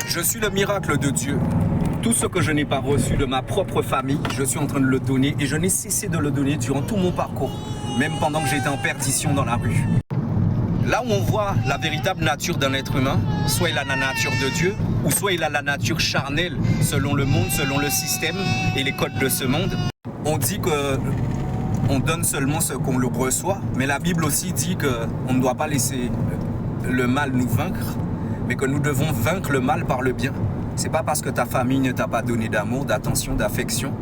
Je suis le miracle de Dieu. Tout ce que je n'ai pas reçu de ma propre famille, je suis en train de le donner et je n'ai cessé de le donner durant tout mon parcours, même pendant que j'étais en perdition dans la rue. Là où on voit la véritable nature d'un être humain, soit il a la nature de Dieu, ou soit il a la nature charnelle, selon le monde, selon le système et les codes de ce monde. On dit qu'on donne seulement ce qu'on le reçoit, mais la Bible aussi dit qu'on ne doit pas laisser le mal nous vaincre, mais que nous devons vaincre le mal par le bien. C'est pas parce que ta famille ne t'a pas donné d'amour, d'attention, d'affection,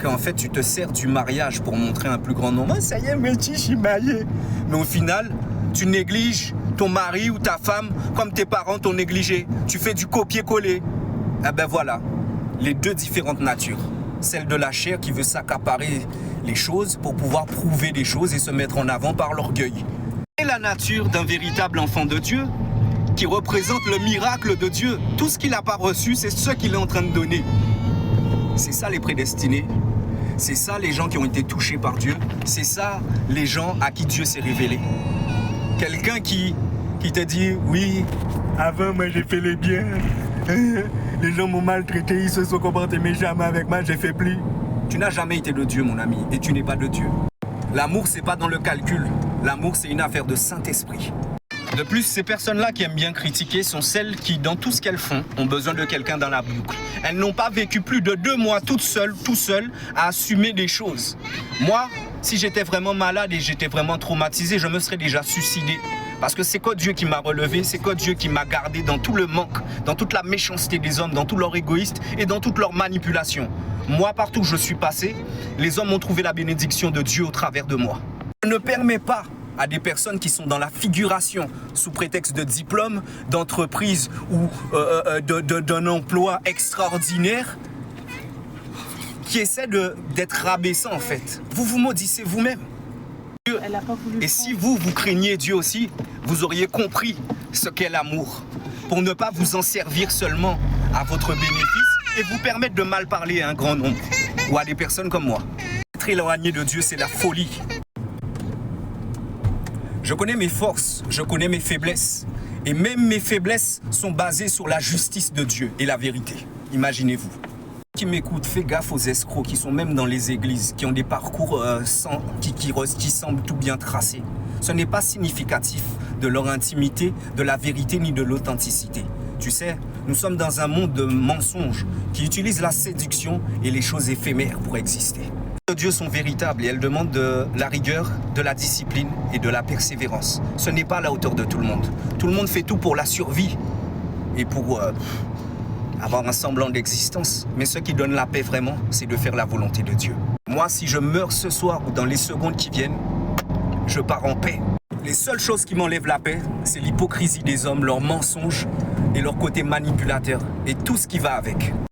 qu'en fait tu te sers du mariage pour montrer un plus grand nombre. Oh, ça y est, mais je suis marié. Mais au final, tu négliges ton mari ou ta femme comme tes parents t'ont négligé. Tu fais du copier-coller. Eh ben voilà, les deux différentes natures. Celle de la chair qui veut s'accaparer les choses pour pouvoir prouver des choses et se mettre en avant par l'orgueil. Et la nature d'un véritable enfant de Dieu qui représente le miracle de Dieu. Tout ce qu'il n'a pas reçu, c'est ce qu'il est en train de donner. C'est ça les prédestinés. C'est ça les gens qui ont été touchés par Dieu. C'est ça les gens à qui Dieu s'est révélé. Quelqu'un qui te dit, oui, avant moi j'ai fait les biens. Les gens m'ont maltraité, ils se sont comportés méchamment avec moi, j'ai fait plus. Tu n'as jamais été de Dieu, mon ami, et tu n'es pas de Dieu. L'amour, c'est pas dans le calcul. L'amour, c'est une affaire de Saint-Esprit. De plus, ces personnes-là qui aiment bien critiquer sont celles qui, dans tout ce qu'elles font, ont besoin de quelqu'un dans la boucle. Elles n'ont pas vécu plus de 2 mois toutes seules, tout seul, à assumer des choses. Moi, si j'étais vraiment malade et j'étais vraiment traumatisé, je me serais déjà suicidé. Parce que c'est que Dieu qui m'a relevé, c'est que Dieu qui m'a gardé dans tout le manque, dans toute la méchanceté des hommes, dans tout leur égoïsme et dans toute leur manipulation. Moi, partout où je suis passé, les hommes ont trouvé la bénédiction de Dieu au travers de moi. Je ne permets pas à des personnes qui sont dans la figuration sous prétexte de diplôme, d'entreprise ou d'un emploi extraordinaire qui essaient d'être rabaissants en fait. Vous vous maudissez vous-même. Et si vous craignez Dieu aussi, vous auriez compris ce qu'est l'amour pour ne pas vous en servir seulement à votre bénéfice et vous permettre de mal parler à un grand nombre ou à des personnes comme moi. Être éloigné de Dieu, c'est la folie. Je connais mes forces, je connais mes faiblesses. Et même mes faiblesses sont basées sur la justice de Dieu et la vérité. Imaginez-vous. Qui m'écoutent, fais gaffe aux escrocs qui sont même dans les églises, qui ont des parcours qui semblent tout bien tracés. Ce n'est pas significatif de leur intimité, de la vérité ni de l'authenticité. Tu sais, nous sommes dans un monde de mensonges qui utilise la séduction et les choses éphémères pour exister. Les Dieux sont véritables et elles demandent de la rigueur, de la discipline et de la persévérance. Ce n'est pas à la hauteur de tout le monde. Tout le monde fait tout pour la survie et pour avoir un semblant d'existence. Mais ce qui donne la paix vraiment, c'est de faire la volonté de Dieu. Moi, si je meurs ce soir ou dans les secondes qui viennent, je pars en paix. Les seules choses qui m'enlèvent la paix, c'est l'hypocrisie des hommes, leurs mensonges et leur côté manipulateur et tout ce qui va avec.